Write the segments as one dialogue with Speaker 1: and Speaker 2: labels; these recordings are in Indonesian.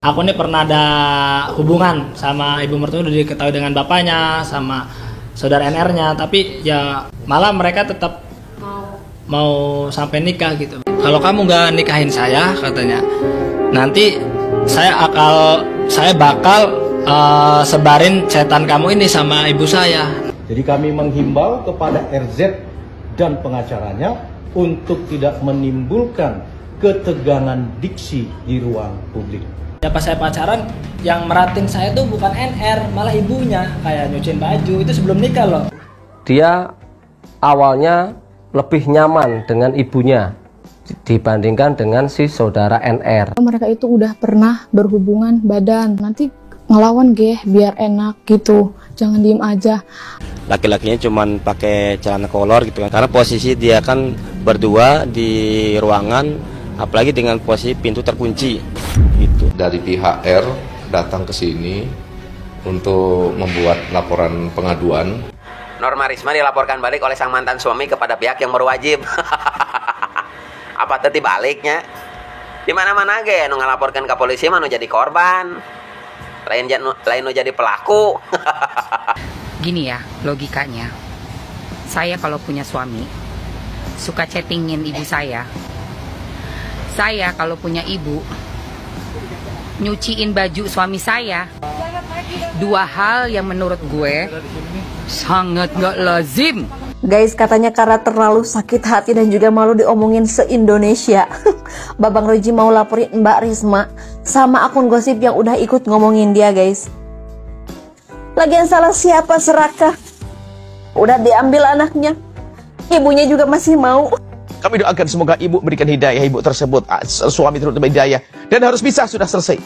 Speaker 1: Aku ini pernah ada hubungan sama ibu mertua, udah diketahui dengan bapaknya sama saudara NR-nya, tapi ya malah mereka tetap mau sampai nikah gitu. Kalau kamu nggak nikahin saya, katanya, nanti saya bakal sebarin cetan kamu ini sama ibu saya.
Speaker 2: Jadi kami menghimbau kepada RZ dan pengacaranya untuk tidak menimbulkan ketegangan diksi di ruang publik.
Speaker 1: Ya pas saya pacaran, yang meratin saya tuh bukan NR, malah ibunya, kayak nyuciin baju, itu sebelum nikah loh.
Speaker 3: Dia awalnya lebih nyaman dengan ibunya dibandingkan dengan si saudara NR.
Speaker 4: Mereka itu udah pernah berhubungan badan, nanti ngelawan biar enak gitu, jangan diem aja.
Speaker 5: Laki-lakinya cuman pakai celana kolor gitu kan, karena posisi dia kan berdua di ruangan, apalagi dengan posisi pintu terkunci gitu.
Speaker 6: Dari pihak R datang ke sini untuk membuat laporan pengaduan.
Speaker 7: Norma Risma dilaporkan balik oleh sang mantan suami kepada pihak yang berwajib. Apa tadi baliknya? Di mana-mana ge nu ngalaporkan ke polisi mah nu jadi korban. Lain nu jadi pelaku.
Speaker 8: Gini ya logikanya. Saya kalau punya suami suka chattingin ibu saya. Saya kalau punya ibu nyuciin baju suami saya. Dua hal yang menurut gue sangat gak lazim.
Speaker 9: Guys, katanya karena terlalu sakit hati dan juga malu diomongin se-Indonesia, Babang Roji mau laporin Mbak Risma sama akun gosip yang udah ikut ngomongin dia, guys. Lagian salah siapa serakah? Udah diambil anaknya, ibunya juga masih mau.
Speaker 10: Kami doakan semoga ibu berikan hidayah ibu tersebut, suami terutama hidayah, dan harus bisa sudah selesai.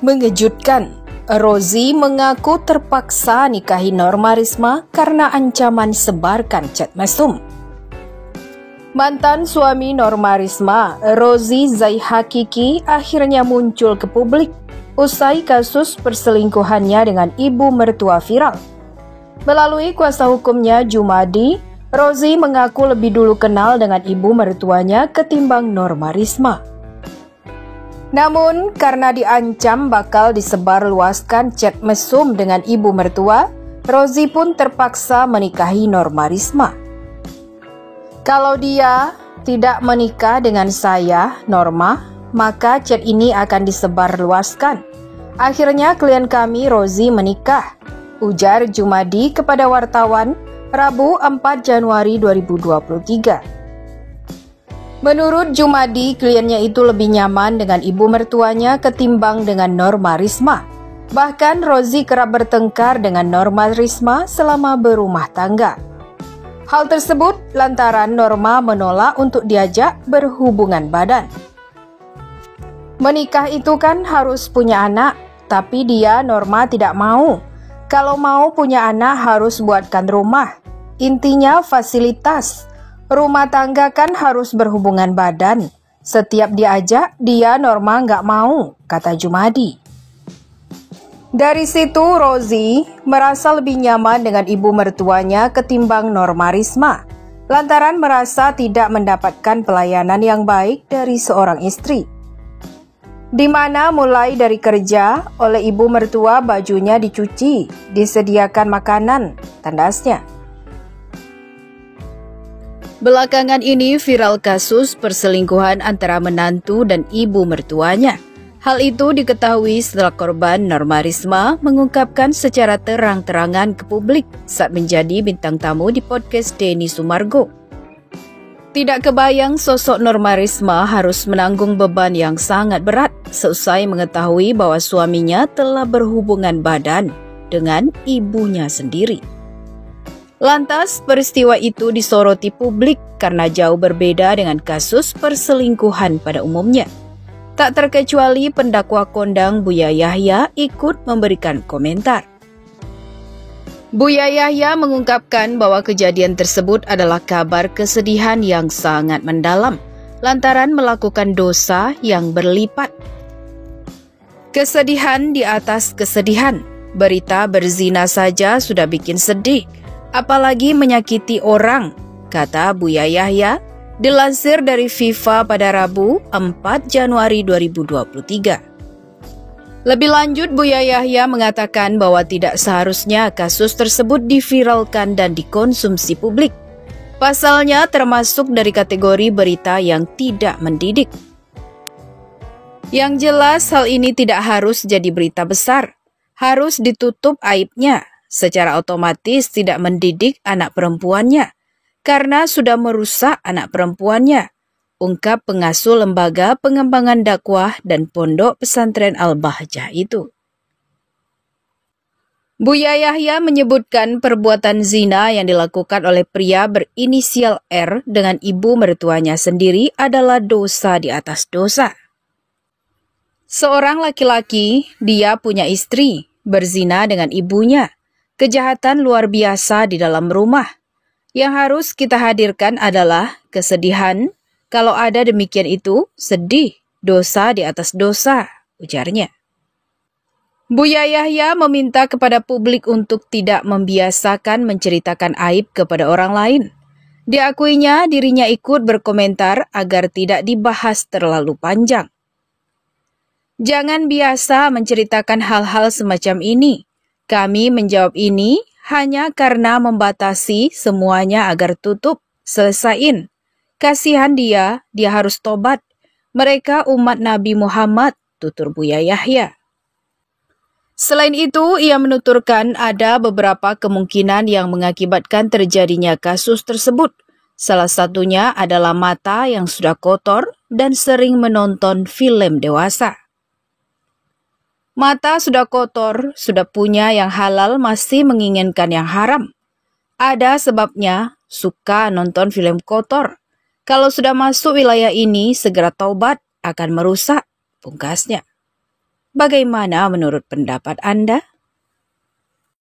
Speaker 11: Mengejutkan, Rozi mengaku terpaksa nikahi Norma Risma karena ancaman sebarkan chat mesum. Mantan suami Norma Risma, Rozi Zaihakiki, akhirnya muncul ke publik usai kasus perselingkuhannya dengan ibu mertua viral. Melalui kuasa hukumnya Jumadi, Rozi mengaku lebih dulu kenal dengan ibu mertuanya ketimbang Norma Risma. Namun, karena diancam bakal disebarluaskan chat mesum dengan ibu mertua, Rozi pun terpaksa menikahi Norma Risma. Kalau dia tidak menikah dengan saya, Norma, maka chat ini akan disebarluaskan. Akhirnya klien kami, Rozi, menikah, ujar Jumadi kepada wartawan Rabu 4 Januari 2023. Menurut Jumadi, kliennya itu lebih nyaman dengan ibu mertuanya ketimbang dengan Norma Risma. Bahkan Rozi kerap bertengkar dengan Norma Risma selama berumah tangga. Hal tersebut lantaran Norma menolak untuk diajak berhubungan badan. Menikah itu kan harus punya anak, tapi dia, Norma, tidak mau. Kalau mau punya anak harus buatkan rumah. Intinya fasilitas. Rumah tangga kan harus berhubungan badan. Setiap diajak, dia, Norma, nggak mau, kata Jumadi. Dari situ, Rozi merasa lebih nyaman dengan ibu mertuanya ketimbang Norma Risma, lantaran merasa tidak mendapatkan pelayanan yang baik dari seorang istri. Di mana mulai dari kerja, oleh ibu mertua bajunya dicuci, disediakan makanan, tandasnya. Belakangan ini viral kasus perselingkuhan antara menantu dan ibu mertuanya. Hal itu diketahui setelah korban Norma Risma mengungkapkan secara terang-terangan ke publik saat menjadi bintang tamu di podcast Denny Sumargo. Tidak kebayang sosok Norma Risma harus menanggung beban yang sangat berat seusai mengetahui bahwa suaminya telah berhubungan badan dengan ibunya sendiri. Lantas, peristiwa itu disoroti publik karena jauh berbeda dengan kasus perselingkuhan pada umumnya. Tak terkecuali pendakwa kondang Buya Yahya ikut memberikan komentar. Buya Yahya mengungkapkan bahwa kejadian tersebut adalah kabar kesedihan yang sangat mendalam, lantaran melakukan dosa yang berlipat. Kesedihan di atas kesedihan, berita berzina saja sudah bikin sedih. Apalagi menyakiti orang, kata Buya Yahya, Dilansir dari FIFA pada Rabu 4 Januari 2023. Lebih lanjut, Buya Yahya mengatakan bahwa tidak seharusnya kasus tersebut diviralkan dan dikonsumsi publik. Pasalnya termasuk dari kategori berita yang tidak mendidik. Yang jelas hal ini tidak harus jadi berita besar, harus ditutup aibnya, secara otomatis tidak mendidik anak perempuannya, karena sudah merusak anak perempuannya, ungkap pengasuh Lembaga Pengembangan Dakwah dan Pondok Pesantren Al-Bahjah itu. Buya Yahya menyebutkan perbuatan zina yang dilakukan oleh pria berinisial R dengan ibu mertuanya sendiri adalah dosa di atas dosa. Seorang laki-laki, dia punya istri, berzina dengan ibunya. Kejahatan luar biasa di dalam rumah. Yang harus kita hadirkan adalah kesedihan. Kalau ada demikian itu, sedih, dosa di atas dosa, ujarnya. Buya Yahya meminta kepada publik untuk tidak membiasakan menceritakan aib kepada orang lain. Diakuinya dirinya ikut berkomentar agar tidak dibahas terlalu panjang. Jangan biasa menceritakan hal-hal semacam ini. Kami menjawab ini hanya karena membatasi semuanya agar tutup, selesain. Kasihan dia harus tobat. Mereka umat Nabi Muhammad, tutur Buya Yahya. Selain itu, ia menuturkan ada beberapa kemungkinan yang mengakibatkan terjadinya kasus tersebut. Salah satunya adalah mata yang sudah kotor dan sering menonton film dewasa. Mata sudah kotor, sudah punya yang halal masih menginginkan yang haram. Ada sebabnya, suka nonton film kotor. Kalau sudah masuk wilayah ini, segera taubat akan merusak, pungkasnya. Bagaimana menurut pendapat Anda?